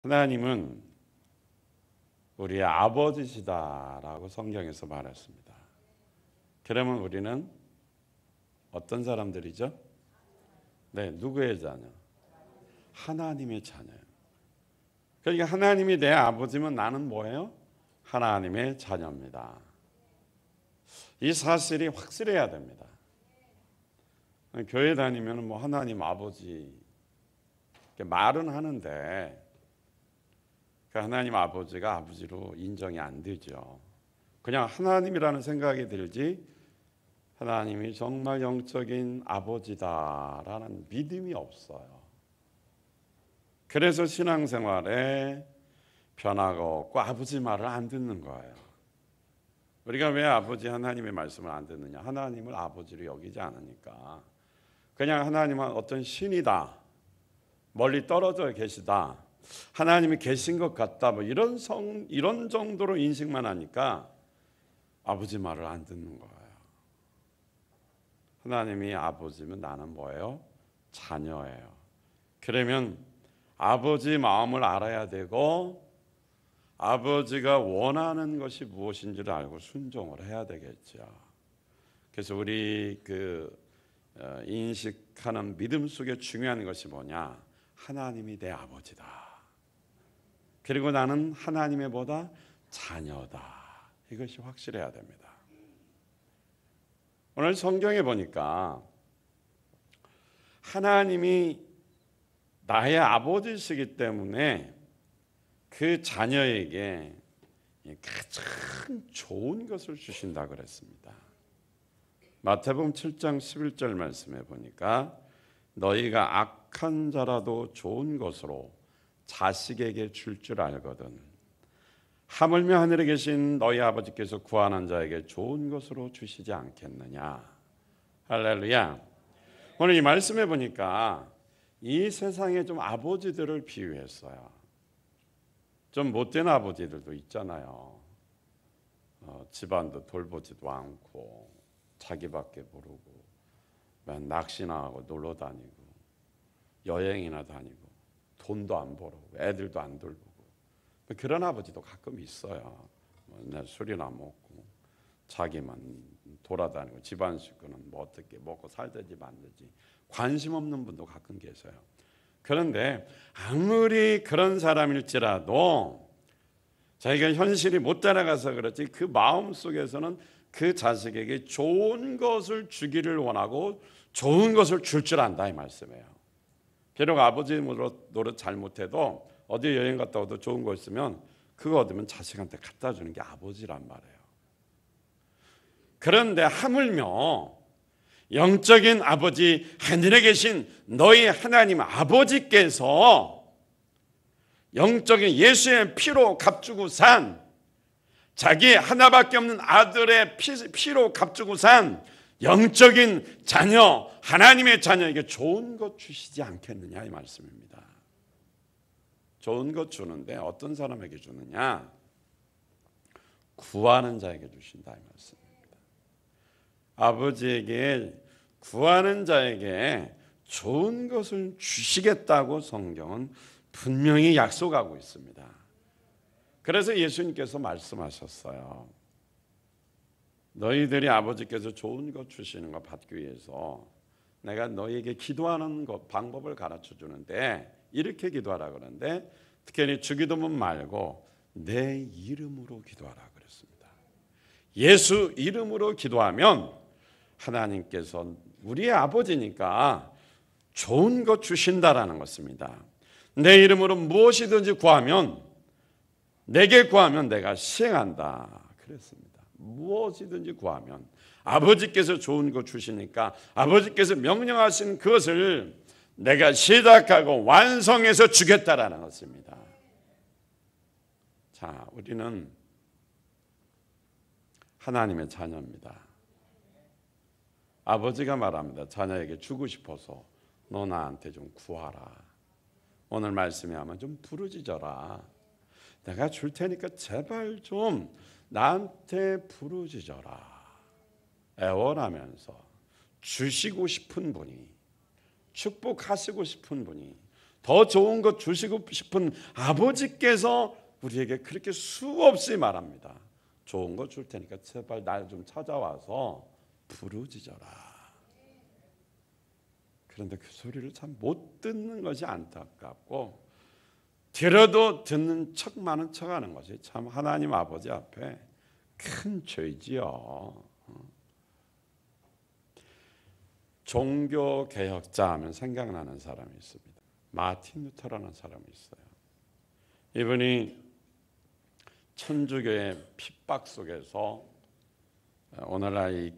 하나님은 우리의 아버지시다라고 성경에서 말했습니다. 그러면 우리는 어떤 사람들이죠? 네, 누구의 자녀? 하나님의 자녀예요. 그러니까 하나님이 내 아버지면 나는 뭐예요? 하나님의 자녀입니다. 이 사실이 확실해야 됩니다. 교회 다니면 뭐 하나님 아버지 말은 하는데 그 하나님 아버지가 아버지로 인정이 안 되죠. 그냥 하나님이라는 생각이 들지 하나님이 정말 영적인 아버지다라는 믿음이 없어요. 그래서 신앙생활에 변화가 없고 아버지 말을 안 듣는 거예요. 우리가 왜 아버지 하나님의 말씀을 안 듣느냐? 하나님을 아버지로 여기지 않으니까. 그냥 하나님은 어떤 신이다, 멀리 떨어져 계시다, 하나님이 계신 것 같다, 뭐 이런 정도로 인식만 하니까 아버지 말을 안 듣는 거예요. 하나님이 아버지면 나는 뭐예요? 자녀예요. 그러면 아버지 마음을 알아야 되고 아버지가 원하는 것이 무엇인지를 알고 순종을 해야 되겠죠. 그래서 우리 인식하는 믿음 속에 중요한 것이 뭐냐? 하나님이 내 아버지다. 그리고 나는 하나님의 보다 자녀다. 이것이 확실해야 됩니다. 오늘 성경에 보니까 하나님이 나의 아버지시기 때문에 그 자녀에게 가장 좋은 것을 주신다 그랬습니다. 마태복음 7장 11절 말씀에 보니까 너희가 악한 자라도 좋은 것으로 자식에게 줄 줄 알거든 하물며 하늘에 계신 너희 아버지께서 구하는 자에게 좋은 것으로 주시지 않겠느냐. 할렐루야. 오늘 이 말씀에 보니까 이 세상에 좀 아버지들을 비유했어요. 좀 못된 아버지들도 있잖아요. 집안도 돌보지도 않고 자기밖에 모르고 맨 낚시나 하고 놀러 다니고 여행이나 다니고 돈도 안 벌고 애들도 안 돌보고 그런 아버지도 가끔 있어요. 맨날 술이나 먹고 자기만 돌아다니고 집안 식구는 뭐 어떻게 먹고 살든지 말든지 관심 없는 분도 가끔 계세요. 그런데 아무리 그런 사람일지라도 자기가 현실이 못 따라가서 그렇지 그 마음 속에서는 그 자식에게 좋은 것을 주기를 원하고 좋은 것을 줄 줄 안다 이 말씀이에요. 비록 아버지 노릇 잘못해도 어디 여행 갔다 와도 좋은 거 있으면 그거 얻으면 자식한테 갖다 주는 게 아버지란 말이에요. 그런데 하물며 영적인 아버지 하늘에 계신 너희 하나님 아버지께서 영적인 예수의 피로 값주고 산 자기 하나밖에 없는 아들의 피로 값주고 산 영적인 자녀 하나님의 자녀에게 좋은 것 주시지 않겠느냐 이 말씀입니다. 좋은 것 주는데 어떤 사람에게 주느냐? 구하는 자에게 주신다 이 말씀입니다. 아버지에게 구하는 자에게 좋은 것을 주시겠다고 성경은 분명히 약속하고 있습니다. 그래서 예수님께서 말씀하셨어요. 너희들이 아버지께서 좋은 것 주시는 거 받기 위해서 내가 너희에게 기도하는 것 방법을 가르쳐 주는데 이렇게 기도하라 그러는데 특별히 주기도문 말고 내 이름으로 기도하라 그랬습니다. 예수 이름으로 기도하면 하나님께서 우리의 아버지니까 좋은 것 주신다라는 것입니다. 내 이름으로 무엇이든지 구하면 내게 구하면 내가 시행한다 그랬습니다. 무엇이든지 구하면 아버지께서 좋은 것 주시니까 아버지께서 명령하신 그것을 내가 시작하고 완성해서 주겠다라는 것입니다. 자, 우리는 하나님의 자녀입니다. 아버지가 말합니다. 자녀에게 주고 싶어서 너 나한테 좀 구하라. 오늘 말씀에 하면 좀 부르짖어라. 내가 줄 테니까 제발 좀 나한테 부르짖어라. 애원하면서 주시고 싶은 분이 축복하시고 싶은 분이 더 좋은 것 주시고 싶은 아버지께서 우리에게 그렇게 수없이 말합니다. 좋은 거 줄 테니까 제발 날 좀 찾아와서 부르짖어라. 그런데 그 소리를 참 못 듣는 것이 안타깝고, 들어도 듣는 척 많은 척하는 것이 참 하나님 아버지 앞에 큰 죄지요. 종교 개혁자 하면 생각나는 사람이 있습니다. 마틴 루터라는 사람이 있어요. 이분이 천주교의 핍박 속에서 오늘날 이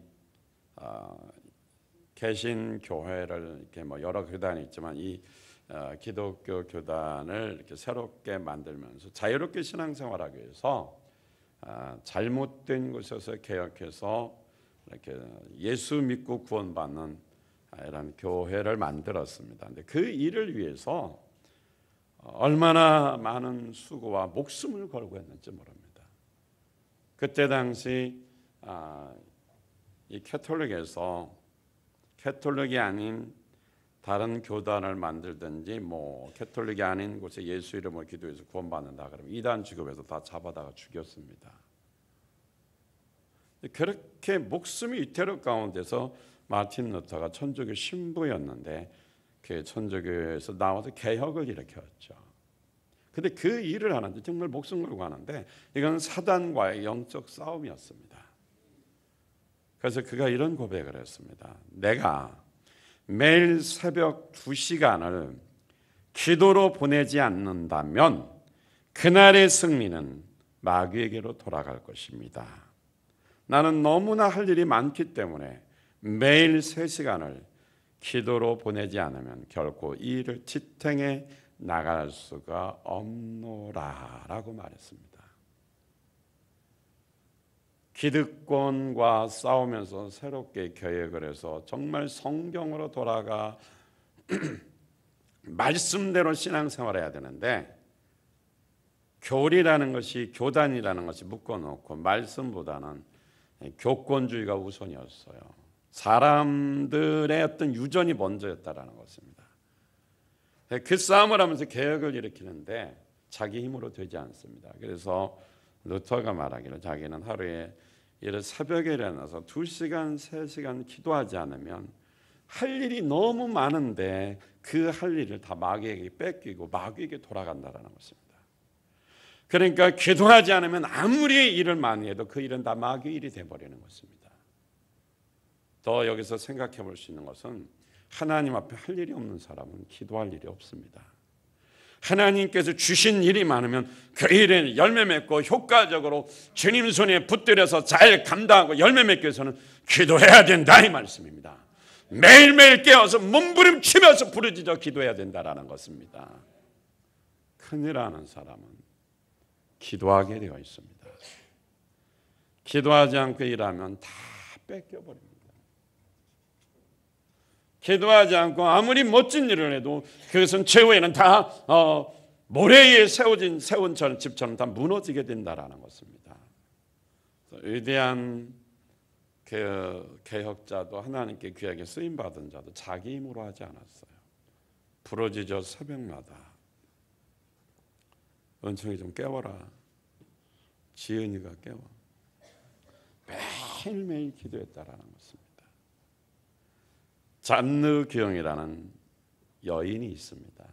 개신교회를 이렇게 뭐 여러 교단이 있지만 이 기독교 교단을 이렇게 새롭게 만들면서 자유롭게 신앙생활하기 위해서 잘못된 곳에서 개혁해서 이렇게 예수 믿고 구원받는 이런 교회를 만들었습니다. 근데 그 일을 위해서 얼마나 많은 수고와 목숨을 걸고 했는지 모릅니다. 그때 당시 이 캐톨릭에서 캐톨릭이 아닌 다른 교단을 만들든지 뭐 캐톨릭이 아닌 곳에 예수 이름으로 기도해서 구원받는다 그러면 이단 취급해서 다 잡아다가 죽였습니다. 그렇게 목숨이 위태로운 가운데서 마틴 루터가 천주교 신부였는데 그 천주교에서 나와서 개혁을 일으켰죠. 근데 그 일을 하는데 정말 목숨 걸고 하는데 이건 사단과의 영적 싸움이었습니다. 그래서 그가 이런 고백을 했습니다. 내가 매일 새벽 2시간을 기도로 보내지 않는다면 그날의 승리는 마귀에게로 돌아갈 것입니다. 나는 너무나 할 일이 많기 때문에 매일 3시간을 기도로 보내지 않으면 결코 이 일을 지탱해 나갈 수가 없노라라고 말했습니다. 기득권과 싸우면서 새롭게 개혁을 해서 정말 성경으로 돌아가 말씀대로 신앙생활해야 되는데 교리라는 것이 교단이라는 것이 묶어놓고 말씀보다는 교권주의가 우선이었어요. 사람들의 어떤 유전이 먼저였다라는 것입니다. 그 싸움을 하면서 개혁을 일으키는데 자기 힘으로 되지 않습니다. 그래서 루터가 말하기를 자기는 하루에 이를 새벽에 일어나서 2시간, 3시간 기도하지 않으면 할 일이 너무 많은데 그 할 일을 다 마귀에게 뺏기고 마귀에게 돌아간다라는 것입니다. 그러니까 기도하지 않으면 아무리 일을 많이 해도 그 일은 다 마귀 일이 돼버리는 것입니다. 더 여기서 생각해 볼 수 있는 것은 하나님 앞에 할 일이 없는 사람은 기도할 일이 없습니다. 하나님께서 주신 일이 많으면 그 일에 열매 맺고 효과적으로 주님 손에 붙들여서 잘 감당하고 열매 맺기 위해서는 기도해야 된다 이 말씀입니다. 매일매일 깨어서 몸부림치면서 부르짖어 기도해야 된다라는 것입니다. 큰일 하는 사람은 기도하게 되어 있습니다. 기도하지 않고 일하면 다 뺏겨버립니다. 기도하지 않고 아무리 멋진 일을 해도 그것은 최후에는 다 모래 위에 세운 집처럼 다 무너지게 된다라는 것입니다. 위대한 개혁자도 하나님께 귀하게 쓰임받은 자도 자기 힘으로 하지 않았어요. 부러지죠. 새벽마다 은총이 좀 깨워라. 지은이가 깨워. 매일매일 기도했다라는 것입니다. 잔느 기영이라는 여인이 있습니다.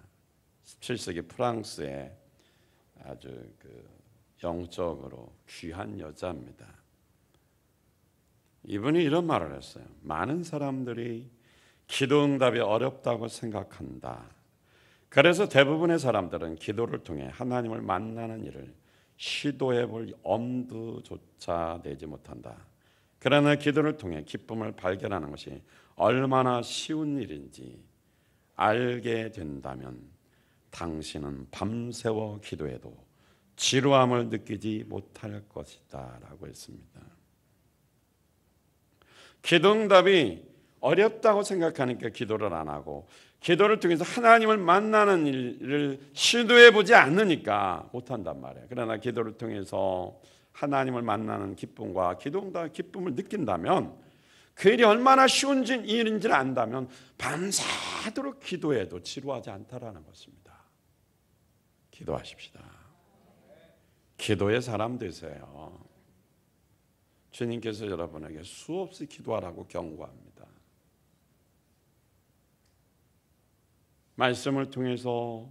17세기 프랑스의 아주 영적으로 귀한 여자입니다. 이분이 이런 말을 했어요. 많은 사람들이 기도 응답이 어렵다고 생각한다. 그래서 대부분의 사람들은 기도를 통해 하나님을 만나는 일을 시도해 볼 엄두조차 내지 못한다. 그러나 기도를 통해 기쁨을 발견하는 것이 얼마나 쉬운 일인지 알게 된다면 당신은 밤새워 기도해도 지루함을 느끼지 못할 것이다 라고 했습니다. 기도응답이 어렵다고 생각하니까 기도를 안 하고 기도를 통해서 하나님을 만나는 일을 시도해보지 않으니까 못한단 말이에요. 그러나 기도를 통해서 하나님을 만나는 기쁨과 기도응답의 기쁨을 느낀다면 그 일이 얼마나 쉬운 일인지를 안다면 밤새도록 기도해도 지루하지 않다라는 것입니다. 기도하십시다. 기도의 사람 되세요. 주님께서 여러분에게 수없이 기도하라고 경고합니다. 말씀을 통해서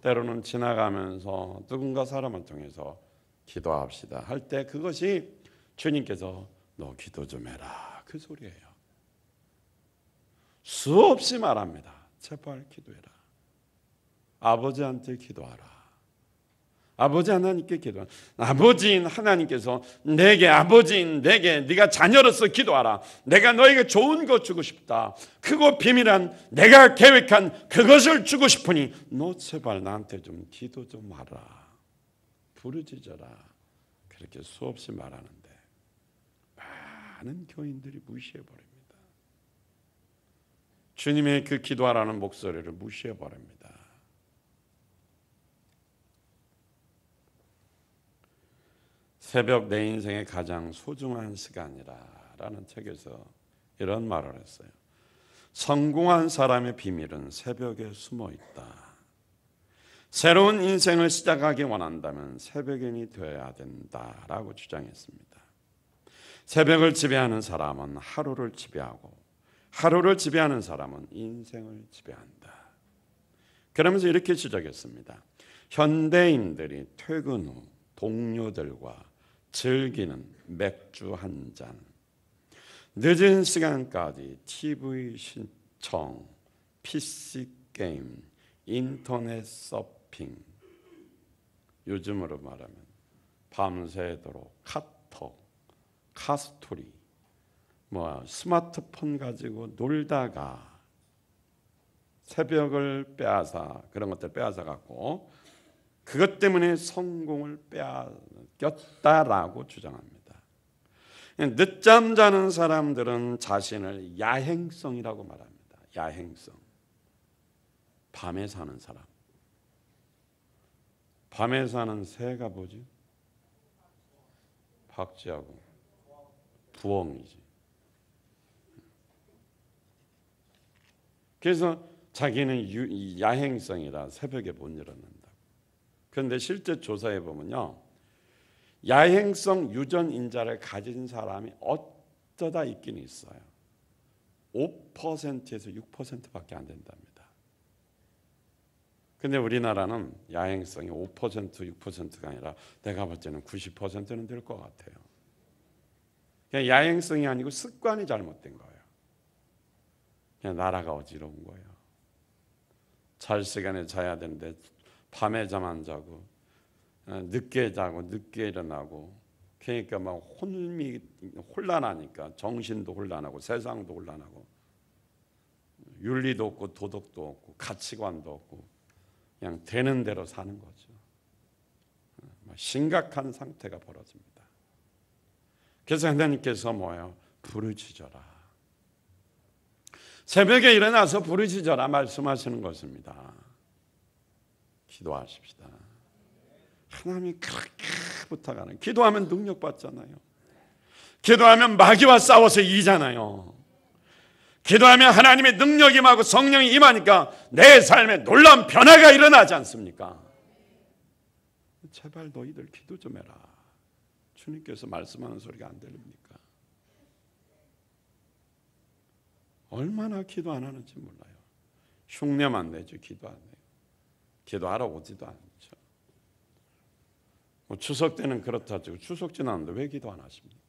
때로는 지나가면서 누군가 사람을 통해서 기도합시다 할 때 그것이 주님께서 너 기도 좀 해라 그 소리예요. 수없이 말합니다. 제발 기도해라. 아버지한테 기도하라. 아버지 하나님께 기도하라. 아버지인 하나님께서 아버지인 내게 네가 자녀로서 기도하라. 내가 너에게 좋은 거 주고 싶다. 크고 비밀한 내가 계획한 그것을 주고 싶으니 너 제발 나한테 좀 기도 좀 하라. 부르짖어라. 그렇게 수없이 말하는데 많은 교인들이 무시해버립니다. 주님의 그 기도하라는 목소리를 무시해버립니다. 새벽 내 인생의 가장 소중한 시간이라는 책에서 이런 말을 했어요. 성공한 사람의 비밀은 새벽에 숨어 있다. 새로운 인생을 시작하기 원한다면 새벽인이 되어야 된다라고 주장했습니다. 새벽을 지배하는 사람은 하루를 지배하고 하루를 지배하는 사람은 인생을 지배한다. 그러면서 이렇게 지적했습니다. 현대인들이 퇴근 후 동료들과 즐기는 맥주 한 잔, 늦은 시간까지 TV 신청, PC 게임, 인터넷 서핑, 요즘으로 말하면 밤새도록 카톡, 카스토리, 스마트폰 가지고 놀다가 새벽을 빼앗아 그런 것들 빼앗아 갖고 그것 때문에 성공을 빼앗겼다라고 주장합니다. 늦잠 자는 사람들은 자신을 야행성이라고 말합니다. 야행성. 밤에 사는 사람. 밤에 사는 새가 뭐지? 박쥐하고 부엉이지. 그래서 자기는 야행성이라 새벽에 못 일어난다. 그런데 실제 조사해 보면요, 야행성 유전인자를 가진 사람이 어쩌다 있긴 있어요. 5%에서 6%밖에 안 된답니다. 근데 우리나라는 야행성이 5%, 6%가 아니라 내가 볼 때는 90%는 될 것 같아요. 그냥 야행성이 아니고 습관이 잘못된 거예요. 그냥 나라가 어지러운 거예요. 잘 시간에 자야 되는데 밤에 잠 안 자고 늦게 자고 늦게 일어나고 그러니까 막 혼란하니까 정신도 혼란하고 세상도 혼란하고 윤리도 없고 도덕도 없고 가치관도 없고 그냥 되는 대로 사는 거죠. 심각한 상태가 벌어집니다. 그래서 하나님께서 뭐예요? 부르짖어라. 새벽에 일어나서 부르짖어라 말씀하시는 것입니다. 기도하십시다. 하나님이 그렇게 부탁하는, 기도하면 능력 받잖아요. 기도하면 마귀와 싸워서 이기잖아요. 기도하면 하나님의 능력이 임하고 성령이 임하니까 내 삶에 놀라운 변화가 일어나지 않습니까? 제발 너희들 기도 좀 해라. 주님께서 말씀하는 소리가 안 들립니까? 얼마나 기도 안 하는지 몰라요. 흉내만 내죠. 기도 안 해요. 기도하러 오지도 않죠. 추석 때는 그렇다 치고 추석 지났는데 왜 기도 안 하십니까?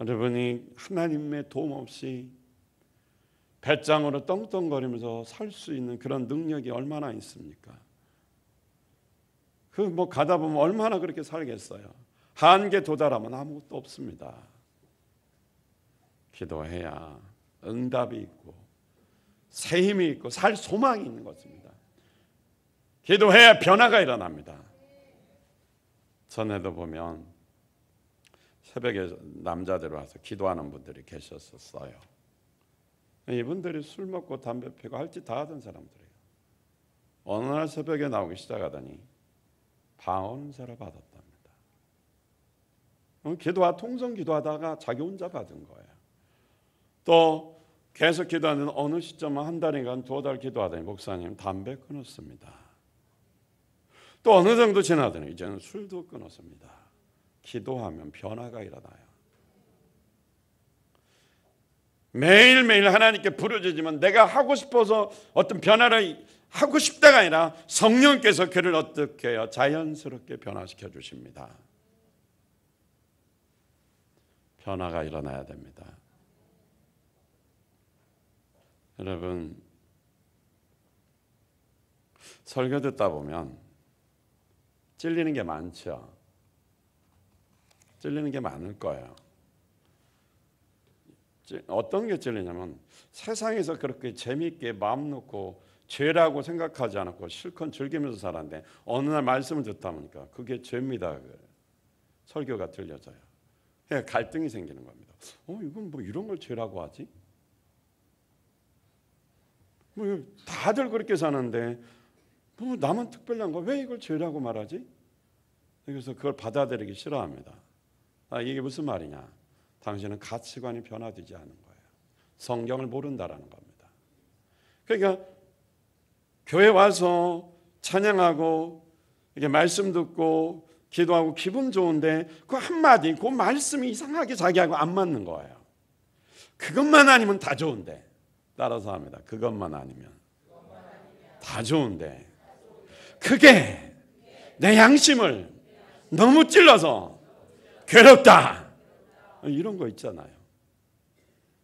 여러분이 하나님의 도움 없이 배짱으로 떵떵거리면서 살 수 있는 그런 능력이 얼마나 있습니까? 가다 보면 얼마나 그렇게 살겠어요. 한계 도달하면 아무것도 없습니다. 기도해야 응답이 있고 새 힘이 있고 살 소망이 있는 것입니다. 기도해야 변화가 일어납니다. 전에도 보면 새벽에 남자들 와서 기도하는 분들이 계셨었어요. 이분들이 술 먹고 담배 피고 할 짓 다 하던 사람들이에요. 어느 날 새벽에 나오기 시작하더니 방언서를 받았답니다. 통성 기도하다가 자기 혼자 받은 거예요. 또 계속 기도하는 어느 시점 한 달인가 두어 달 기도하더니 목사님 담배 끊었습니다. 또 어느 정도 지나더니 이제는 술도 끊었습니다. 기도하면 변화가 일어나요. 매일매일 하나님께 부르짖으면 내가 하고 싶어서 어떤 변화를 하고 싶다가 아니라 성령께서 그를 어떻게 해요? 자연스럽게 변화시켜 주십니다. 변화가 일어나야 됩니다. 여러분, 설교 듣다 보면 찔리는 게 많죠. 찔리는 게 많을 거예요. 어떤 게 찔리냐면 세상에서 그렇게 재미있게 마음 놓고 죄라고 생각하지 않고 실컷 즐기면서 살았는데 어느 날 말씀을 듣다 보니까 그게 죄입니다. 설교가 들려져요. 그러니까 갈등이 생기는 겁니다. 이건 뭐 이런 걸 죄라고 하지? 뭐 다들 그렇게 사는데 뭐 나만 특별한 거 왜 이걸 죄라고 말하지? 그래서 그걸 받아들이기 싫어합니다. 이게 무슨 말이냐? 당신은 가치관이 변화되지 않은 거예요. 성경을 모른다라는 겁니다. 그러니까 교회 와서 찬양하고 이게 말씀 듣고 기도하고 기분 좋은데 그 한마디 그 말씀이 이상하게 자기하고 안 맞는 거예요. 그것만 아니면 다 좋은데 따라서 합니다. 그것만 아니면 다 좋은데 그게 내 양심을 너무 찔러서 괴롭다. 이런 거 있잖아요.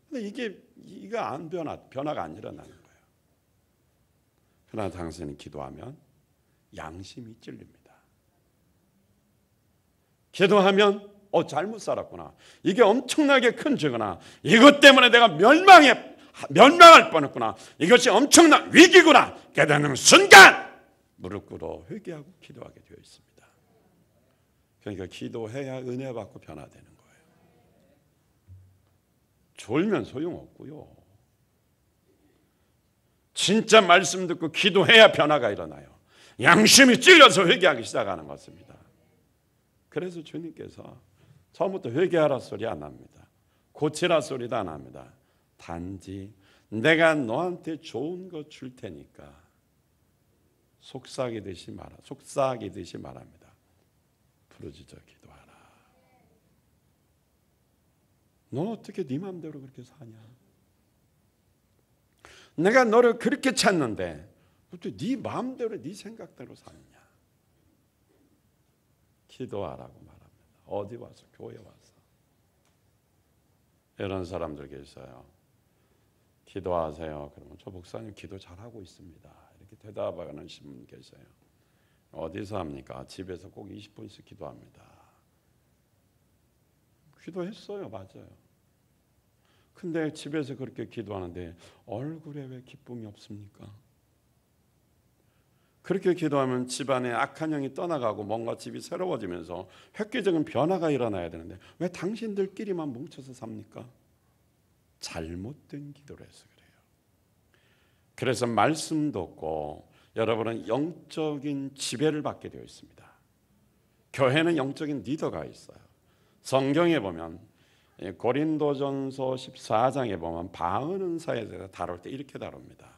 근데 이거 안 변화가 안 일어나는 거예요. 그러나 당신이 기도하면 양심이 찔립니다. 기도하면 잘못 살았구나. 이게 엄청나게 큰 죄구나. 이것 때문에 내가 멸망할 뻔했구나. 이것이 엄청난 위기구나. 깨닫는 순간 무릎 꿇어 회개하고 기도하게 되어 있습니다. 그러니까 기도해야 은혜 받고 변화되는 거예요. 졸면 소용없고요. 진짜 말씀 듣고 기도해야 변화가 일어나요. 양심이 찔려서 회개하기 시작하는 것입니다. 그래서 주님께서 처음부터 회개하라 소리 안 합니다. 고치라 소리도 안 합니다. 단지 내가 너한테 좋은 거 줄 테니까 속삭이듯이 말합니다. 부르짖어 기도하라. 너 어떻게 네 마음대로 그렇게 사냐? 내가 너를 그렇게 찾는데 어떻게 네 마음대로 네 생각대로 사느냐? 기도하라고 말합니다. 어디 와서? 교회 와서. 이런 사람들 계셔요. 기도하세요. 그러면 저 목사님 기도 잘하고 있습니다. 이렇게 대답하는 분 계세요. 어디서 합니까? 집에서 꼭 20분씩 기도합니다. 기도했어요. 맞아요. 근데 집에서 그렇게 기도하는데 얼굴에 왜 기쁨이 없습니까? 그렇게 기도하면 집안에 악한 영이 떠나가고 뭔가 집이 새로워지면서 획기적인 변화가 일어나야 되는데 왜 당신들끼리만 뭉쳐서 삽니까? 잘못된 기도를 해서 그래요. 그래서 말씀도 없고 여러분은 영적인 지배를 받게 되어 있습니다. 교회는 영적인 리더가 있어요. 성경에 보면 고린도전서 14장에 보면 방언 은사에 대해서 다룰 때 이렇게 다룹니다.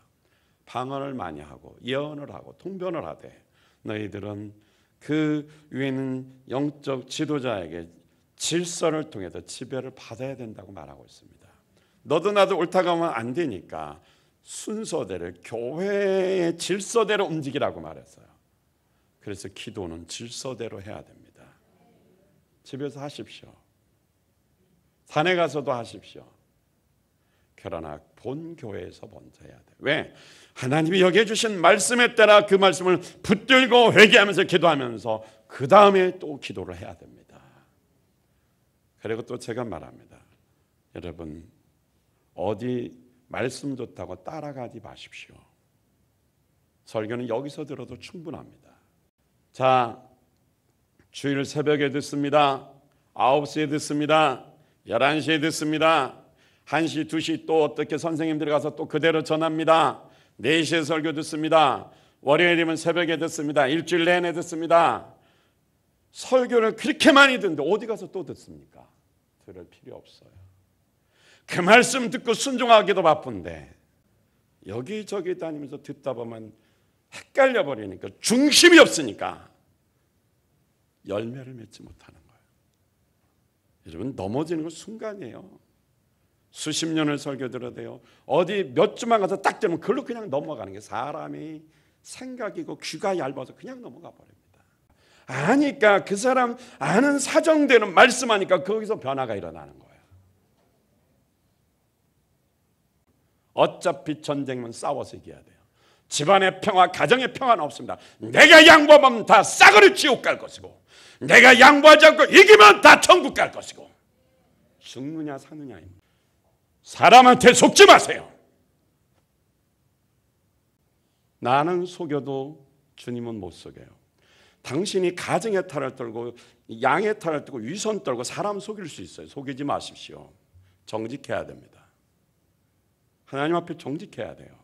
방언을 많이 하고 예언을 하고 통변을 하되 너희들은 그 위에는 영적 지도자에게 질서를 통해서 지배를 받아야 된다고 말하고 있습니다. 너도 나도 옳다고 하면 안 되니까 순서대로 교회의 질서대로 움직이라고 말했어요. 그래서 기도는 질서대로 해야 됩니다. 집에서 하십시오. 산에 가서도 하십시오. 그러나 본 교회에서 먼저 해야 돼요. 왜? 하나님이 여기에 주신 말씀에 따라 그 말씀을 붙들고 회개하면서 기도하면서 그 다음에 또 기도를 해야 됩니다. 그리고 또 제가 말합니다. 여러분 어디 말씀 좋다고 따라가지 마십시오. 설교는 여기서 들어도 충분합니다. 자, 주일 새벽에 듣습니다. 9시에 듣습니다. 11시에 듣습니다. 1시, 2시 또 어떻게 선생님들이 가서 또 그대로 전합니다. 4시에 설교 듣습니다. 월요일이면 새벽에 듣습니다. 일주일 내내 듣습니다. 설교를 그렇게 많이 듣는데 어디 가서 또 듣습니까? 들을 필요 없어요. 그 말씀 듣고 순종하기도 바쁜데 여기저기 다니면서 듣다 보면 헷갈려 버리니까 중심이 없으니까 열매를 맺지 못하는 거예요. 여러분, 넘어지는 건 순간이에요. 수십 년을 설교 들어도요, 어디 몇 주만 가서 딱 되면 그걸로 그냥 넘어가는 게 사람이 생각이고 귀가 얇아서 그냥 넘어가 버립니다. 아니까 그 사람 아는 사정되는 말씀하니까 거기서 변화가 일어나는 거예요. 어차피 전쟁은 싸워서 이겨야 돼요. 집안의 평화, 가정의 평화는 없습니다. 내가 양보하면 다 싸그리 지옥 갈 것이고, 내가 양보하지 않고 이기면 다 천국 갈 것이고, 죽느냐 사느냐입니다. 사람한테 속지 마세요. 나는 속여도 주님은 못 속여요. 당신이 가정의 탈을 떨고 양의 탈을 떨고 위선 떨고 사람 속일 수 있어요. 속이지 마십시오. 정직해야 됩니다. 하나님 앞에 정직해야 돼요.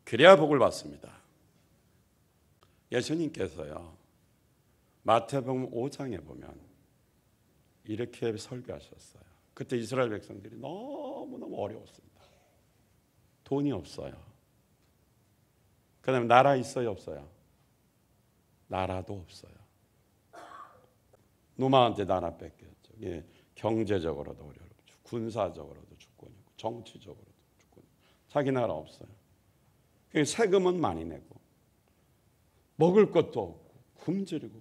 그래야 복을 받습니다. 예수님께서요, 마태복음 5장에 보면 이렇게 설교하셨어요. 그때 이스라엘 백성들이 너무너무 어려웠습니다. 돈이 없어요. 그 다음에 나라 있어요, 없어요? 나라도 없어요. 노마한테 나라 뺏겼죠. 예, 경제적으로도 어렵죠. 군사적으로도 주권이고 정치적으로도 주권이고. 자기 나라 없어요. 세금은 많이 내고 먹을 것도 없고 굶주리고.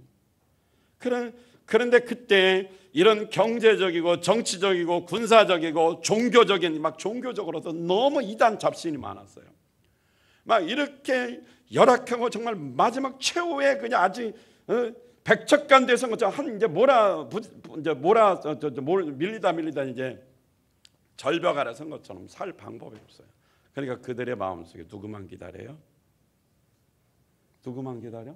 그런데 그때 이런 경제적이고 정치적이고 군사적이고 종교적인 막 종교적으로도 너무 이단 잡신이 많았어요. 막 이렇게 열악하고 정말 마지막 최후의 그냥 아직 백척간 대선 것처럼 한 이제 밀리다 이제 절벽 아래 선 것처럼 살 방법이 없어요. 그러니까 그들의 마음속에 누구만 기다려요? 누구만 기다려?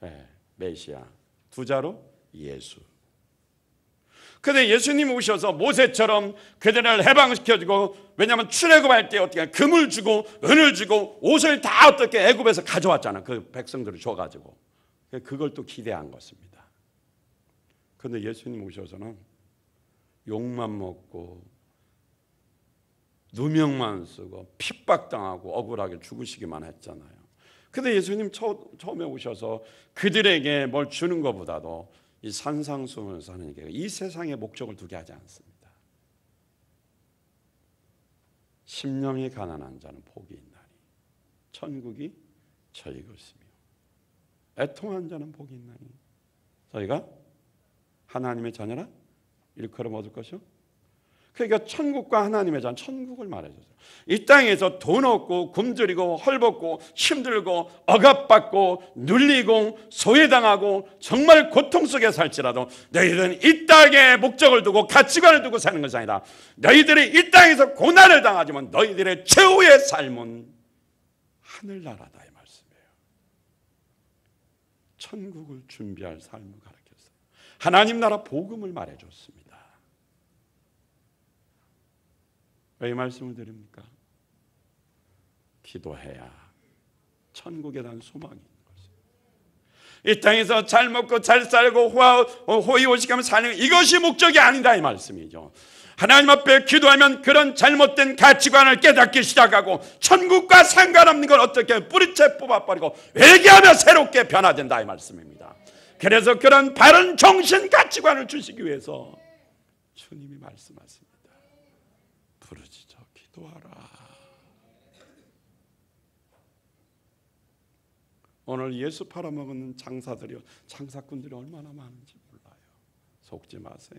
네, 메시아. 두 자로 예수. 근데 예수님이 오셔서 모세처럼 그들을 해방시켜주고, 왜냐하면 출애굽할 때 어떻게 금을 주고 은을 주고 옷을 다 어떻게 애굽에서 가져왔잖아. 그 백성들을 줘가지고. 그걸 또 기대한 것입니다. 그런데 예수님 오셔서는 욕만 먹고 누명만 쓰고 핍박당하고 억울하게 죽으시기만 했잖아요. 근데 예수님 처음에 오셔서 그들에게 뭘 주는 것보다도 이 산상수훈을 사는 게 이 세상에 목적을 두게 하지 않습니다. 심령이 가난한 자는 복이 있나니 천국이 저희 것이며, 애통한 자는 복이 있나니 저희가 하나님의 자녀라 일컬음 얻을 것이요. 그러니까 천국과 하나님의 자는 천국을 말해줬어요. 이 땅에서 돈 없고 굶주리고 헐벗고 힘들고 억압받고 눌리고 소외당하고 정말 고통 속에 살지라도 너희들은 이 땅에 목적을 두고 가치관을 두고 사는 것이 아니라, 너희들이 이 땅에서 고난을 당하지만 너희들의 최후의 삶은 하늘나라다, 이 말씀이에요. 천국을 준비할 삶을 가르쳤어요. 하나님 나라 복음을 말해줬습니다. 왜 이 말씀을 드립니까? 기도해야 천국에 대한 소망이 있는 것이에요. 이 땅에서 잘 먹고 잘 살고 호의호식하며 사는 이것이 목적이 아니다, 이 말씀이죠. 하나님 앞에 기도하면 그런 잘못된 가치관을 깨닫기 시작하고 천국과 상관없는 걸 어떻게 뿌리채 뽑아버리고 회개하며 새롭게 변화된다, 이 말씀입니다. 그래서 그런 바른 정신 가치관을 주시기 위해서 주님이 말씀하십니다. 부르짖어 기도하라. 오늘 예수 팔아먹는 장사꾼들이 얼마나 많은지 몰라요. 속지 마세요.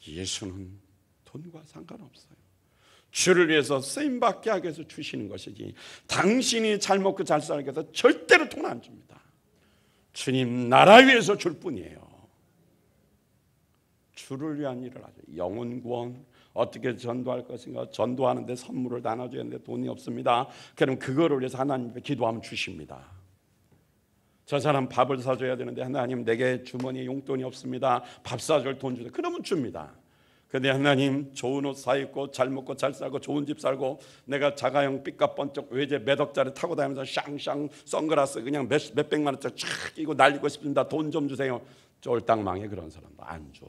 예수는 돈과 상관없어요. 주를 위해서 쓰임받게 하기 위해서 주시는 것이지, 당신이 잘 먹고 잘 살기 위해서 절대로 돈 안 줍니다. 주님 나라 위해서 줄 뿐이에요. 주를 위한 일을 하죠. 영혼 구원 어떻게 전도할 것인가? 전도하는데 선물을 나눠줘야 하는데 돈이 없습니다. 그럼 그거를 위해서 하나님 앞에 기도하면 주십니다. 저 사람 밥을 사줘야 되는데 하나님 내게 주머니에 용돈이 없습니다. 밥 사줄 돈 주세요. 그러면 줍니다. 그런데 하나님 좋은 옷 사입고 잘 먹고 잘 살고 좋은 집 살고 내가 자가용 삐까 번쩍 외제 몇 억짜리 타고 다니면서 샹샹 선글라스 그냥 몇백만 원짜리 촥 끼고 날리고 싶습니다. 돈 좀 주세요. 쫄딱망해. 그런 사람도 안 줘.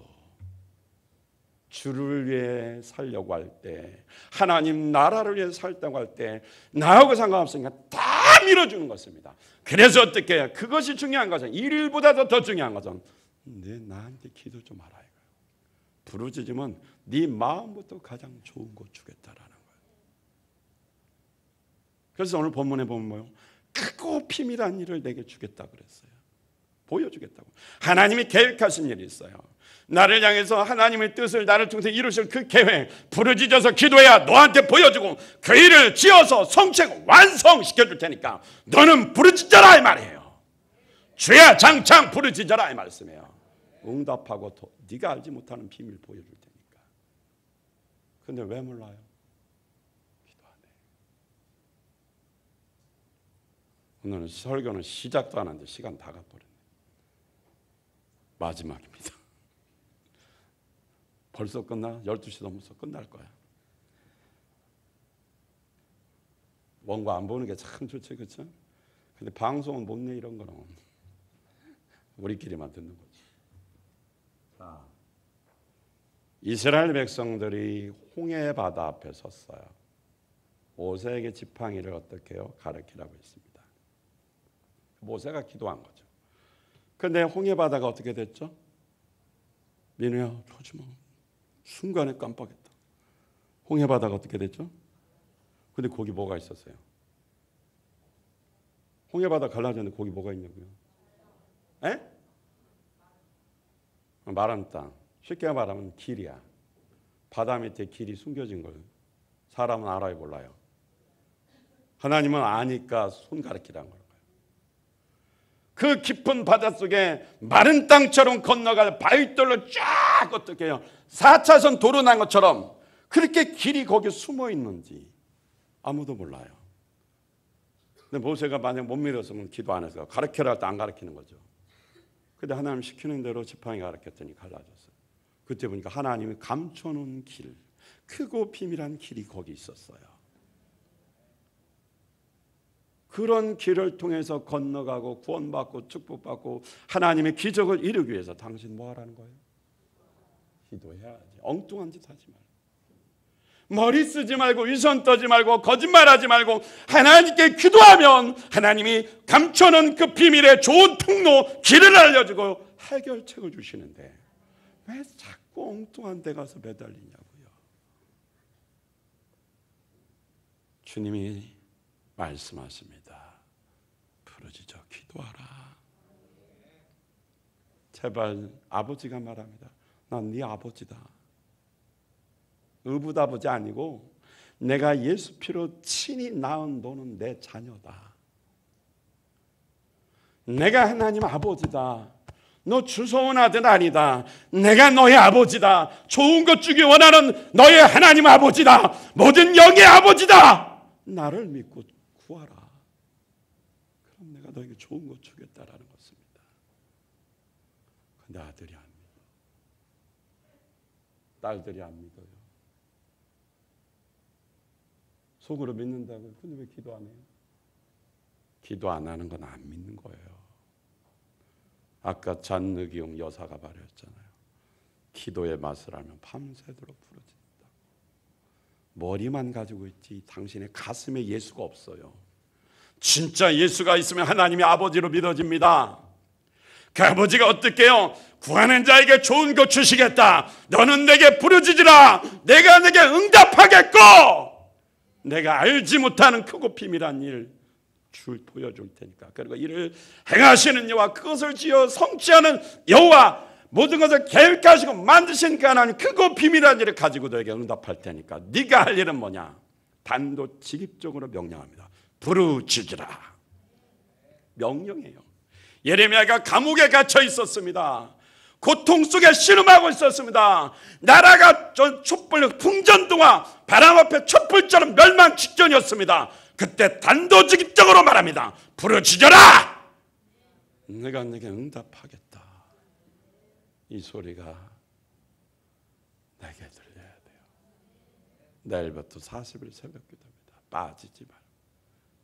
주를 위해 살려고 할 때, 하나님 나라를 위해 살려고 할 때 나하고 상관없으니까 다 밀어주는 것입니다. 그래서 어떻게 해요? 그것이 중요한 것은, 일보다도 더 중요한 것은 나한테 기도 좀 하라 이거예요. 부르짖으면 네 마음부터 가장 좋은 거 주겠다라는 거예요. 그래서 오늘 본문에 보면 뭐요? 크고 비밀한 일을 내게 주겠다 그랬어요. 보여주겠다고. 하나님이 계획하신 일이 있어요. 나를 향해서 하나님의 뜻을 나를 통해서 이루실 그 계획, 부르짖어서 기도해야 너한테 보여주고 그 일을 지어서 성취하고 완성시켜줄 테니까 너는 부르짖어라 이 말이에요. 주야 장창 부르짖어라 이 말씀이에요. 응답하고 네가 알지 못하는 비밀 보여줄 테니까. 근데 왜 몰라요? 기도 안 해. 오늘은 설교는 시작도 안 하는데 시간 다 가버렸네. 마지막입니다. 벌써 끝나? 12시 넘어서 끝날 거야. 원고 안 보는 게 참 좋지, 그렇죠? 근데 방송은 못 내 이런 거는. 우리끼리만 듣는 거지. 자, 이스라엘 백성들이 홍해 바다 앞에 섰어요. 모세에게 지팡이를 어떻게 해요? 가르치라고 했습니다. 모세가 기도한 거죠. 근데 홍해 바다가 어떻게 됐죠? 민우야, 하지 마. 순간에 깜빡했다. 홍해 바다가 어떻게 됐죠? 근데 거기 뭐가 있었어요? 홍해 바다 갈라졌는데 거기 뭐가 있냐고요? 에? 마른 땅. 쉽게 말하면 길이야. 바다 밑에 길이 숨겨진 걸 사람은 알아요, 몰라요? 하나님은 아니까 손 가리키라는 거예요. 그 깊은 바닷속에 마른 땅처럼 건너갈 바위돌로 쫙 어떻게 해요? 4차선 도로 난 것처럼 그렇게 길이 거기 숨어 있는지 아무도 몰라요. 근데 모세가 만약 못 믿었으면 기도 안 해서 가르쳐라 할 때 안 가르치는 거죠. 근데 하나님 시키는 대로 지팡이 가르쳤더니 갈라졌어요. 그때 보니까 하나님이 감춰놓은 길, 크고 비밀한 길이 거기 있었어요. 그런 길을 통해서 건너가고 구원받고 축복받고 하나님의 기적을 이루기 위해서 당신 뭐 하라는 거예요? 기도해야지. 엉뚱한 짓 하지 말고. 머리 쓰지 말고 위선 떠지 말고 거짓말하지 말고 하나님께 기도하면 하나님이 감춰놓은 그 비밀의 좋은 통로, 길을 알려주고 해결책을 주시는데 왜 자꾸 엉뚱한 데 가서 매달리냐고요. 주님이 말씀하십니다. 부르짖어 기도하라. 제발. 아버지가 말합니다. 난 네 아버지다. 의붓아버지 아니고 내가 예수 피로 친히 낳은 너는 내 자녀다. 내가 하나님 아버지다. 너 주소온 아들 아니다. 내가 너의 아버지다. 좋은 것 주기 원하는 너의 하나님 아버지다. 모든 영의 아버지다. 나를 믿고 구하라. 그럼 내가 너에게 좋은 것 주겠다라는 것입니다. 근데 아들이 안 믿어. 딸들이 안 믿어요. 속으로 믿는다고요. 근데 왜 기도 안 해요? 기도 안 하는 건 안 믿는 거예요. 아까 잔느기용 여사가 말했잖아요. 기도의 맛을 알면 밤새도록 부르짖는다. 머리만 가지고 있지 당신의 가슴에 예수가 없어요. 진짜 예수가 있으면 하나님이 아버지로 믿어집니다. 그 아버지가 어떻게 해요? 구하는 자에게 좋은 것 주시겠다. 너는 내게 부르짖으라. 내가 내게 응답하겠고 내가 알지 못하는 크고 비밀한 일 보여줄 테니까. 그리고 이를 행하시는 여호와, 그것을 지어 성취하는 여호와, 모든 것을 계획하시고 만드신 그 하나님, 크고 비밀한 일을 가지고 너에게 응답할 테니까 네가 할 일은 뭐냐? 단도직입적으로 명령합니다. 부르짖으라. 명령이에요. 예레미야가 감옥에 갇혀 있었습니다. 고통 속에 씨름하고 있었습니다. 나라가 촛불 풍전등화 바람 앞에 촛불처럼 멸망 직전이었습니다. 그때 단도직입적으로 말합니다. 부르짖어라. 내가 내게 응답하겠다. 이 소리가 내게 들려야 돼요. 내일부터 40일 새벽 기도입니다. 빠지지 말고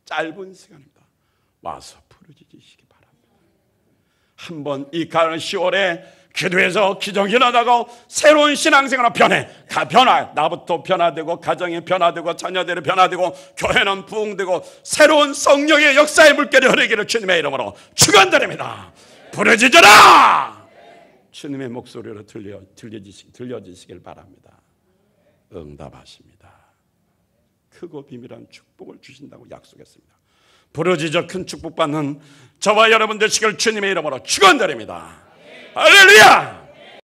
짧은 시간입니다. 와서 부르짖으시기 바랍니다. 한번 이 가을 10월에 기도해서 기적이 일어나고 새로운 신앙생활로 변화, 나부터 변화되고 가정이 변화되고 자녀들이 변화되고 교회는 부흥되고 새로운 성령의 역사의 물결이 흐르기를 주님의 이름으로 축원드립니다. 부르짖어라! 주님의 목소리로 들려지시길 바랍니다. 응답하십니다. 크고 비밀한 축복을 주신다고 약속했습니다. 부르짖어 큰 축복받는 저와 여러분 되시길 주님의 이름으로 축원드립니다. 할렐루야!